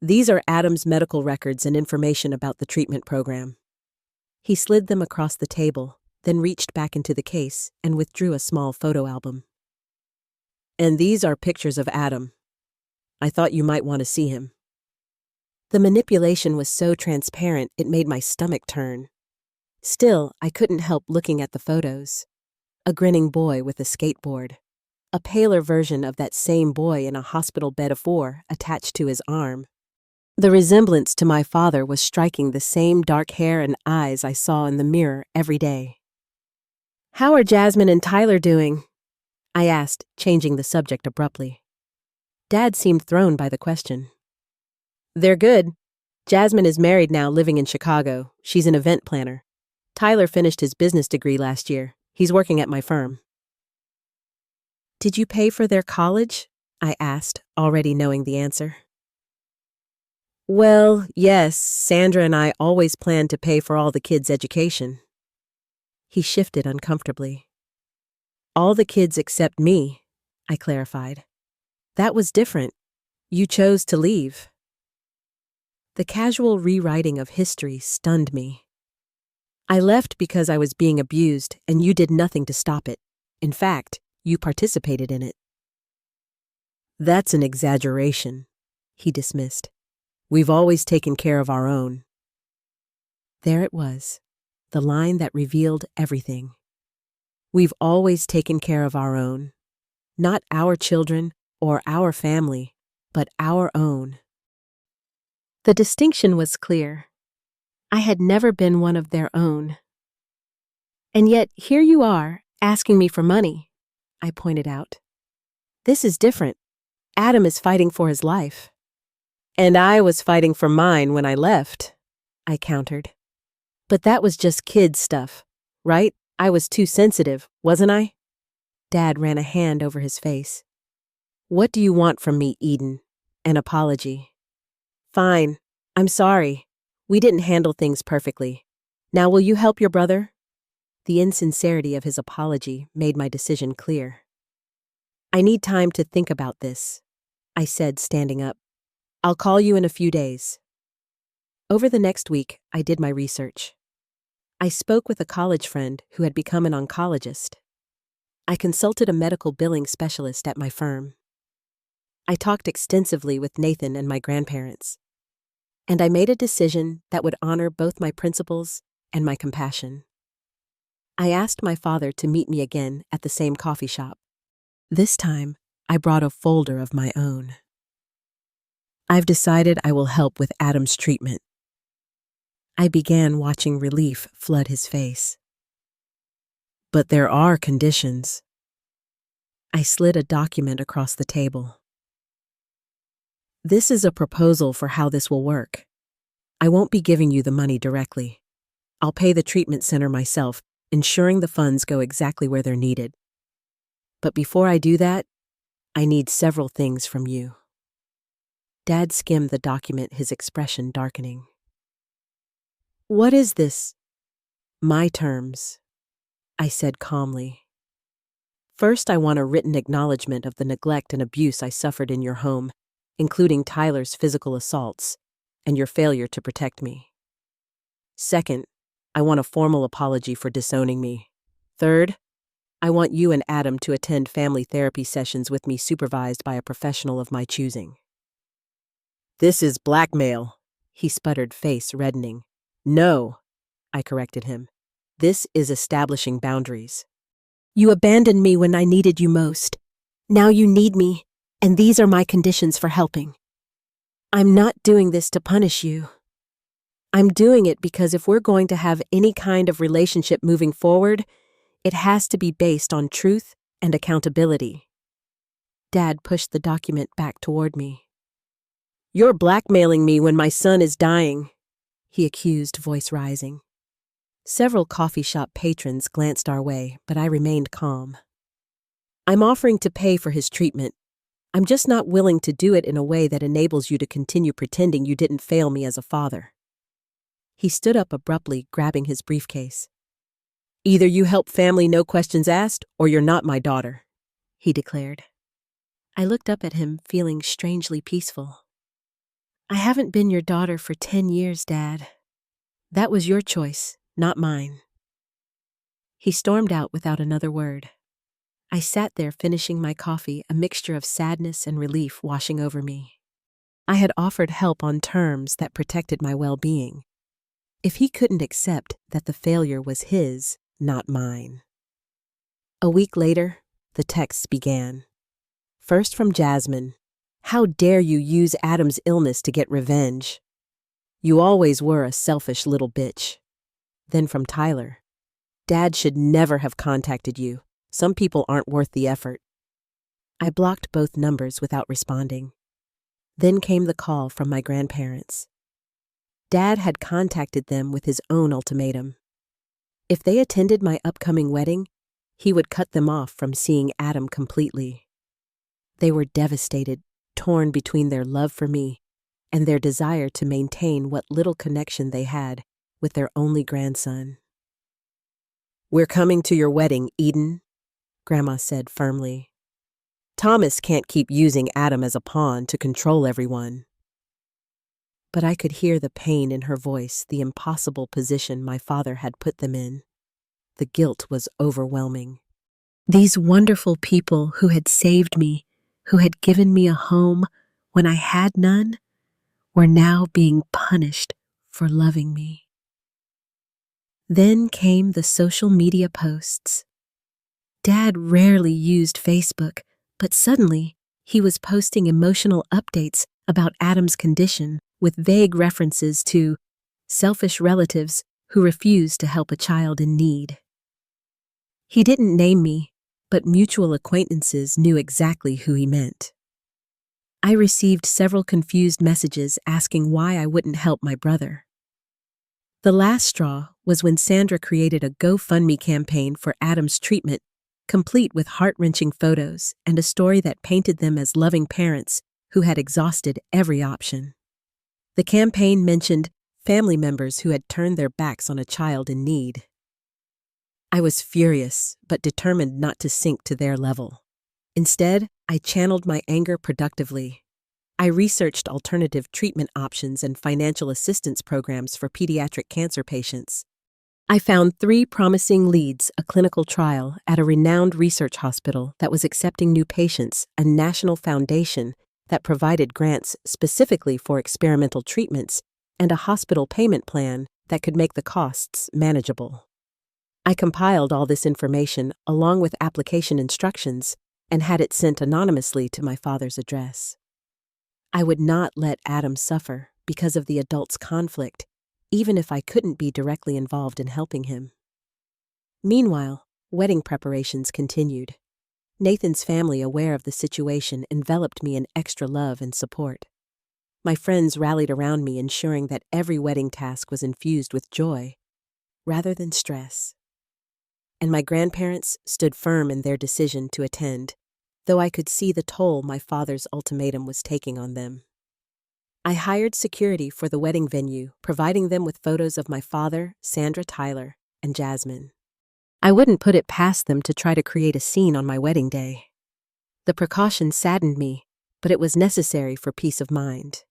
These are Adam's medical records and information about the treatment program. He slid them across the table, then reached back into the case and withdrew a small photo album. And these are pictures of Adam. I thought you might want to see him. The manipulation was so transparent it made my stomach turn. Still, I couldn't help looking at the photos. A grinning boy with a skateboard. A paler version of that same boy in a hospital bed of 4 attached to his arm. The resemblance to my father was striking the same dark hair and eyes I saw in the mirror every day. How are Jasmine and Tyler doing? I asked, changing the subject abruptly. Dad seemed thrown by the question. They're good. Jasmine is married now, living in Chicago. She's an event planner. Tyler finished his business degree last year. He's working at my firm. Did you pay for their college? I asked, already knowing the answer. Well, yes, Sandra and I always planned to pay for all the kids' education. He shifted uncomfortably. All the kids except me, I clarified. That was different. You chose to leave. The casual rewriting of history stunned me. I left because I was being abused, and you did nothing to stop it. In fact, you participated in it. That's an exaggeration, he dismissed. We've always taken care of our own. There it was, the line that revealed everything. We've always taken care of our own. Not our children or our family, but our own. The distinction was clear. I had never been one of their own. And yet, here you are, asking me for money, I pointed out. This is different. Adam is fighting for his life. And I was fighting for mine when I left, I countered. But that was just kid stuff, right? I was too sensitive, wasn't I? Dad ran a hand over his face. What do you want from me, Eden? An apology. Fine. I'm sorry. We didn't handle things perfectly. Now will you help your brother? The insincerity of his apology made my decision clear. I need time to think about this, I said, standing up. I'll call you in a few days. Over the next week, I did my research. I spoke with a college friend who had become an oncologist. I consulted a medical billing specialist at my firm. I talked extensively with Nathan and my grandparents. And I made a decision that would honor both my principles and my compassion. I asked my father to meet me again at the same coffee shop. This time, I brought a folder of my own. I've decided I will help with Adam's treatment. I began watching relief flood his face. But there are conditions. I slid a document across the table. This is a proposal for how this will work. I won't be giving you the money directly. I'll pay the treatment center myself, ensuring the funds go exactly where they're needed. But before I do that, I need several things from you. Dad skimmed the document, his expression darkening. What is this? My terms, I said calmly. First, I want a written acknowledgement of the neglect and abuse I suffered in your home, including Tyler's physical assaults and your failure to protect me. Second, I want a formal apology for disowning me. Third, I want you and Adam to attend family therapy sessions with me supervised by a professional of my choosing. This is blackmail, he sputtered, face reddening. No, I corrected him. This is establishing boundaries. You abandoned me when I needed you most. Now you need me, and these are my conditions for helping. I'm not doing this to punish you. I'm doing it because if we're going to have any kind of relationship moving forward, it has to be based on truth and accountability. Dad pushed the document back toward me. You're blackmailing me when my son is dying, he accused, voice rising. Several coffee shop patrons glanced our way, but I remained calm. I'm offering to pay for his treatment. I'm just not willing to do it in a way that enables you to continue pretending you didn't fail me as a father. He stood up abruptly, grabbing his briefcase. Either you help family no questions asked, or you're not my daughter, he declared. I looked up at him, feeling strangely peaceful. I haven't been your daughter for 10 years, Dad. That was your choice, not mine. He stormed out without another word. I sat there finishing my coffee, a mixture of sadness and relief washing over me. I had offered help on terms that protected my well-being. If he couldn't accept that the failure was his, not mine. A week later, the texts began. First from Jasmine. How dare you use Adam's illness to get revenge? You always were a selfish little bitch. Then from Tyler. Dad should never have contacted you. Some people aren't worth the effort. I blocked both numbers without responding. Then came the call from my grandparents. Dad had contacted them with his own ultimatum. If they attended my upcoming wedding, he would cut them off from seeing Adam completely. They were devastated, torn between their love for me and their desire to maintain what little connection they had with their only grandson. We're coming to your wedding, Eden, Grandma said firmly. Thomas can't keep using Adam as a pawn to control everyone. But I could hear the pain in her voice, the impossible position my father had put them in. The guilt was overwhelming. These wonderful people who had saved me, who had given me a home when I had none, were now being punished for loving me. Then came the social media posts. Dad rarely used Facebook, but suddenly he was posting emotional updates about Adam's condition with vague references to selfish relatives who refused to help a child in need. He didn't name me, but mutual acquaintances knew exactly who he meant. I received several confused messages asking why I wouldn't help my brother. The last straw was when Sandra created a GoFundMe campaign for Adam's treatment, complete with heart-wrenching photos and a story that painted them as loving parents who had exhausted every option. The campaign mentioned family members who had turned their backs on a child in need. I was furious, but determined not to sink to their level. Instead, I channeled my anger productively. I researched alternative treatment options and financial assistance programs for pediatric cancer patients. I found 3 promising leads, a clinical trial at a renowned research hospital that was accepting new patients, a national foundation that provided grants specifically for experimental treatments, and a hospital payment plan that could make the costs manageable. I compiled all this information along with application instructions and had it sent anonymously to my father's address. I would not let Adam suffer because of the adult's conflict, even if I couldn't be directly involved in helping him. Meanwhile, wedding preparations continued. Nathan's family, aware of the situation, enveloped me in extra love and support. My friends rallied around me, ensuring that every wedding task was infused with joy rather than stress. And my grandparents stood firm in their decision to attend, though I could see the toll my father's ultimatum was taking on them. I hired security for the wedding venue, providing them with photos of my father, Sandra, Tyler, and Jasmine. I wouldn't put it past them to try to create a scene on my wedding day. The precaution saddened me, but it was necessary for peace of mind.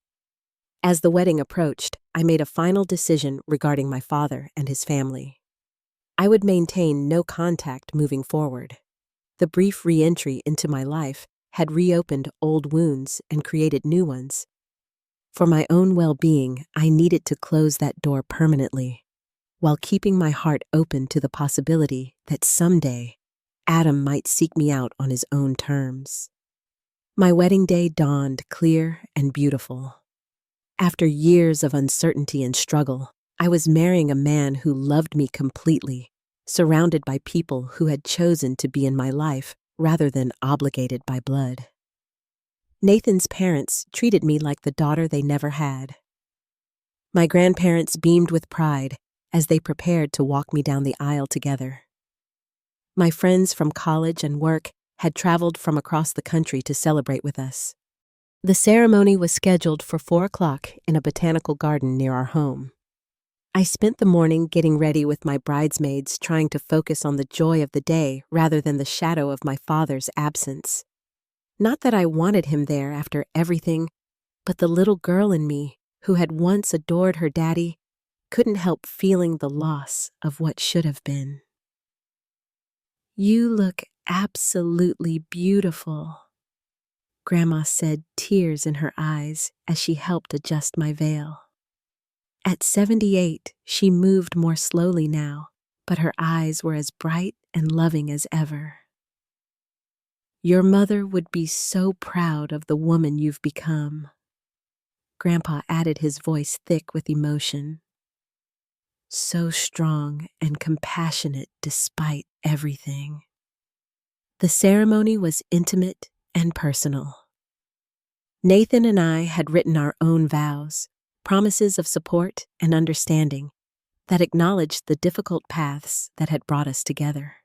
As the wedding approached, I made a final decision regarding my father and his family. I would maintain no contact moving forward. The brief re-entry into my life had reopened old wounds and created new ones. For my own well-being, I needed to close that door permanently, while keeping my heart open to the possibility that someday Adam might seek me out on his own terms. My wedding day dawned clear and beautiful. After years of uncertainty and struggle, I was marrying a man who loved me completely, surrounded by people who had chosen to be in my life rather than obligated by blood. Nathan's parents treated me like the daughter they never had. My grandparents beamed with pride as they prepared to walk me down the aisle together. My friends from college and work had traveled from across the country to celebrate with us. The ceremony was scheduled for 4 o'clock in a botanical garden near our home. I spent the morning getting ready with my bridesmaids, trying to focus on the joy of the day rather than the shadow of my father's absence. Not that I wanted him there after everything, but the little girl in me, who had once adored her daddy, couldn't help feeling the loss of what should have been. "You look absolutely beautiful," Grandma said, tears in her eyes as she helped adjust my veil. At 78, she moved more slowly now, but her eyes were as bright and loving as ever. "Your mother would be so proud of the woman you've become." Grandpa added, his voice thick with emotion. "So strong and compassionate despite everything." The ceremony was intimate and personal. Nathan and I had written our own vows, promises of support and understanding that acknowledged the difficult paths that had brought us together.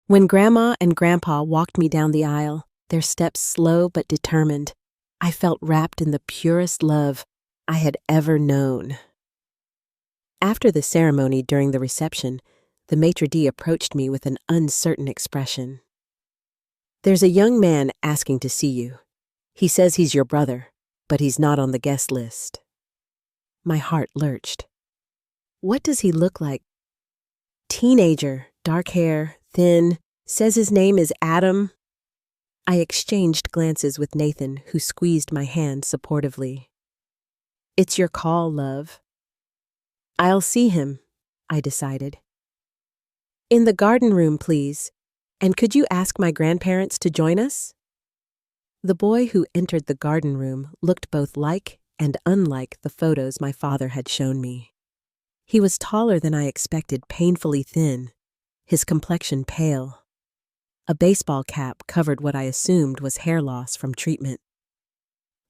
When Grandma and Grandpa walked me down the aisle, their steps slow but determined, I felt wrapped in the purest love I had ever known. After the ceremony, during the reception, the maitre d' approached me with an uncertain expression. "There's a young man asking to see you. He says he's your brother, but he's not on the guest list." My heart lurched. "What does he look like?" "Teenager, dark hair, thin, says his name is Adam." I exchanged glances with Nathan, who squeezed my hand supportively. "It's your call, love." "I'll see him," I decided. "In the garden room, please. And could you ask my grandparents to join us?" The boy who entered the garden room looked both like and unlike the photos my father had shown me. He was taller than I expected, painfully thin, his complexion pale. A baseball cap covered what I assumed was hair loss from treatment.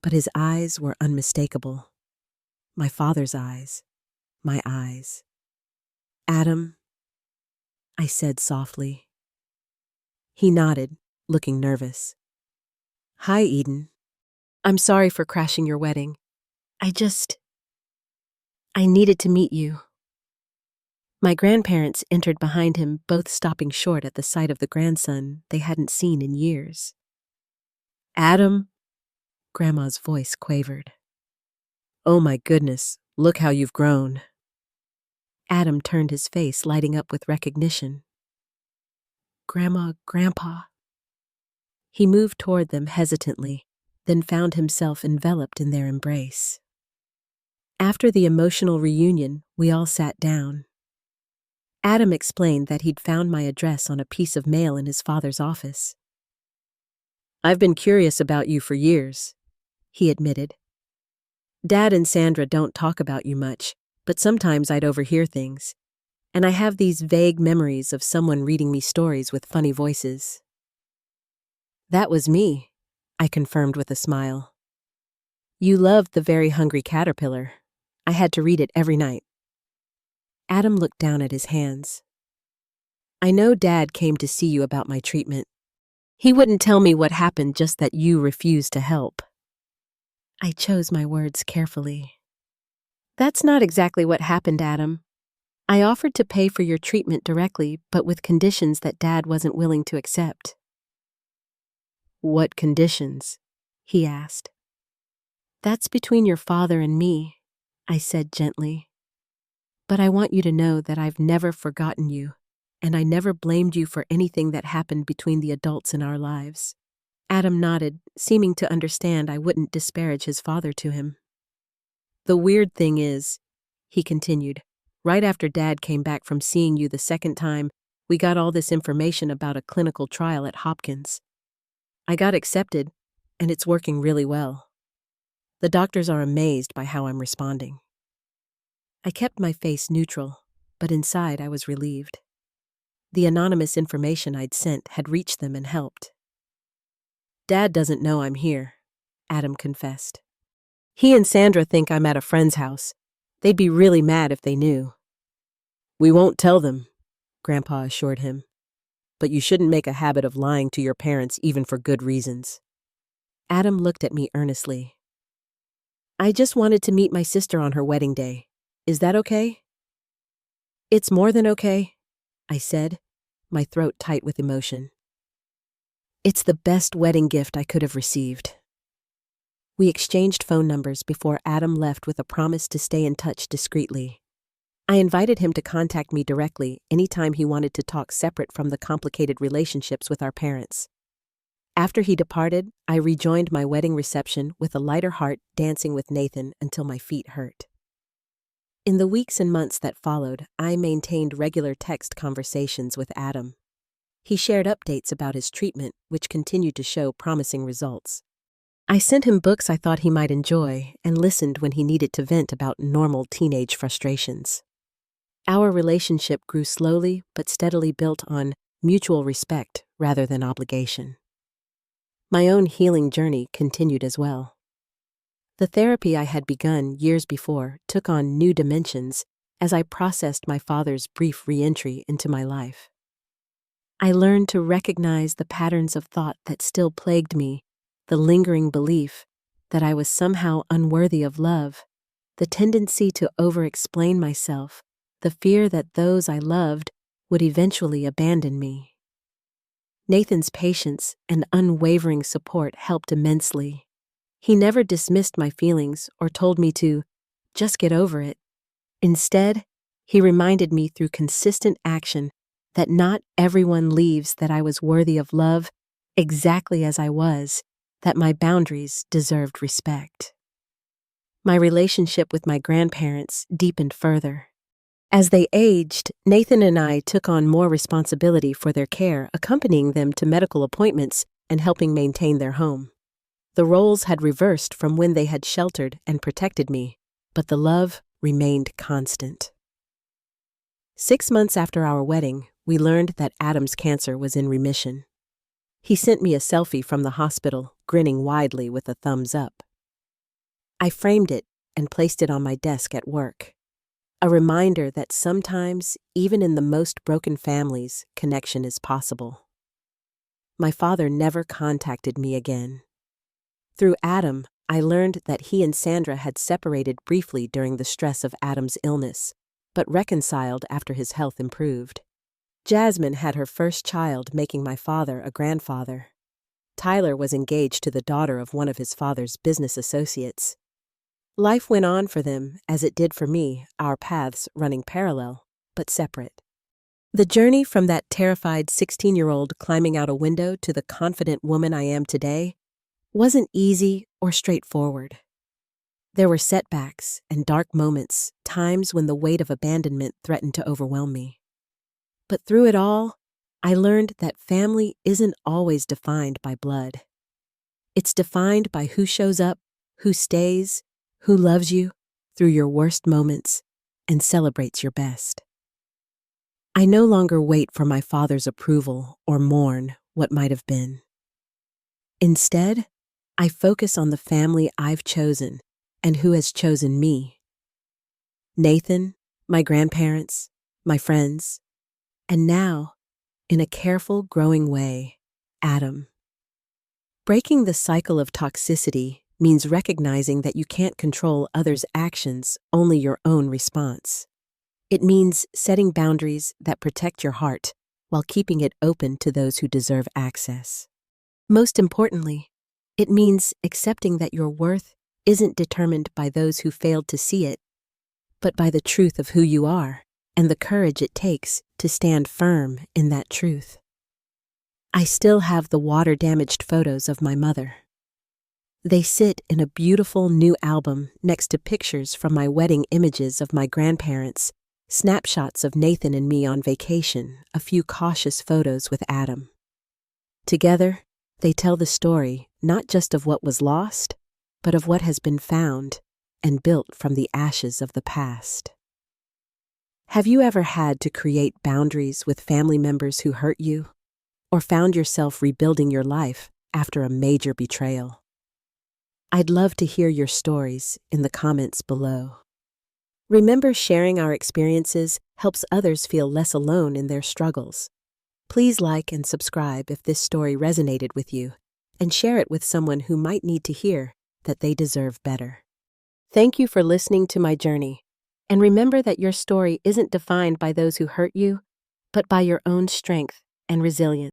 But his eyes were unmistakable. My father's eyes. My eyes. "Adam," I said softly. He nodded, looking nervous. "Hi, Eden. I'm sorry for crashing your wedding. I needed to meet you." My grandparents entered behind him, both stopping short at the sight of the grandson they hadn't seen in years. "Adam," Grandma's voice quavered. "Oh my goodness, look how you've grown." Adam turned, his face lighting up with recognition. "Grandma, Grandpa." He moved toward them hesitantly, then found himself enveloped in their embrace. After the emotional reunion, we all sat down. Adam explained that he'd found my address on a piece of mail in his father's office. "I've been curious about you for years," he admitted. "Dad and Sandra don't talk about you much, but sometimes I'd overhear things, and I have these vague memories of someone reading me stories with funny voices." "That was me," I confirmed with a smile. "You loved The Very Hungry Caterpillar. I had to read it every night." Adam looked down at his hands. "I know Dad came to see you about my treatment. He wouldn't tell me what happened, just that you refused to help." I chose my words carefully. "That's not exactly what happened, Adam. I offered to pay for your treatment directly, but with conditions that Dad wasn't willing to accept." "What conditions?" he asked. "That's between your father and me," I said gently. "But I want you to know that I've never forgotten you, and I never blamed you for anything that happened between the adults in our lives." Adam nodded, seeming to understand I wouldn't disparage his father to him. The weird thing is, he continued, right after Dad came back from seeing you the second time, we got all this information about a clinical trial at Hopkins. I got accepted, and it's working really well. The doctors are amazed by how I'm responding. I kept my face neutral, but inside I was relieved. The anonymous information I'd sent had reached them and helped. Dad doesn't know I'm here, Adam confessed. He and Sandra think I'm at a friend's house. They'd be really mad if they knew. We won't tell them, Grandpa assured him. But you shouldn't make a habit of lying to your parents even for good reasons. Adam looked at me earnestly. I just wanted to meet my sister on her wedding day. Is that okay? It's more than okay, I said, my throat tight with emotion. It's the best wedding gift I could have received. We exchanged phone numbers before Adam left with a promise to stay in touch discreetly. I invited him to contact me directly anytime he wanted to talk separate from the complicated relationships with our parents. After he departed, I rejoined my wedding reception with a lighter heart, dancing with Nathan until my feet hurt. In the weeks and months that followed, I maintained regular text conversations with Adam. He shared updates about his treatment, which continued to show promising results. I sent him books I thought he might enjoy and listened when he needed to vent about normal teenage frustrations. Our relationship grew slowly but steadily, built on mutual respect rather than obligation. My own healing journey continued as well. The therapy I had begun years before took on new dimensions as I processed my father's brief re-entry into my life. I learned to recognize the patterns of thought that still plagued me, the lingering belief that I was somehow unworthy of love, the tendency to over-explain myself, the fear that those I loved would eventually abandon me. Nathan's patience and unwavering support helped immensely. He never dismissed my feelings or told me to just get over it. Instead, he reminded me through consistent action that not everyone believes that I was worthy of love exactly as I was, that my boundaries deserved respect. My relationship with my grandparents deepened further. As they aged, Nathan and I took on more responsibility for their care, accompanying them to medical appointments and helping maintain their home. The roles had reversed from when they had sheltered and protected me, but the love remained constant. 6 months after our wedding, we learned that Adam's cancer was in remission. He sent me a selfie from the hospital, grinning widely with a thumbs up. I framed it and placed it on my desk at work. A reminder that sometimes, even in the most broken families, connection is possible. My father never contacted me again. Through Adam, I learned that he and Sandra had separated briefly during the stress of Adam's illness, but reconciled after his health improved. Jasmine had her first child, making my father a grandfather. Tyler was engaged to the daughter of one of his father's business associates. Life went on for them, as it did for me, our paths running parallel, but separate. The journey from that terrified 16-year-old climbing out a window to the confident woman I am today wasn't easy or straightforward. There were setbacks and dark moments, times when the weight of abandonment threatened to overwhelm me. But through it all, I learned that family isn't always defined by blood. It's defined by who shows up, who stays, who loves you through your worst moments and celebrates your best. I no longer wait for my father's approval or mourn what might have been. Instead, I focus on the family I've chosen and who has chosen me. Nathan, my grandparents, my friends, and now, in a careful, growing way, Adam. Breaking the cycle of toxicity means recognizing that you can't control others' actions, only your own response. It means setting boundaries that protect your heart while keeping it open to those who deserve access. Most importantly, it means accepting that your worth isn't determined by those who failed to see it, but by the truth of who you are and the courage it takes to stand firm in that truth. I still have the water-damaged photos of my mother. They sit in a beautiful new album next to pictures from my wedding images of my grandparents, snapshots of Nathan and me on vacation, a few cautious photos with Adam. Together, they tell the story not just of what was lost, but of what has been found and built from the ashes of the past. Have you ever had to create boundaries with family members who hurt you, or found yourself rebuilding your life after a major betrayal? I'd love to hear your stories in the comments below. Remember, sharing our experiences helps others feel less alone in their struggles. Please like and subscribe if this story resonated with you, and share it with someone who might need to hear that they deserve better. Thank you for listening to my journey, and remember that your story isn't defined by those who hurt you, but by your own strength and resilience.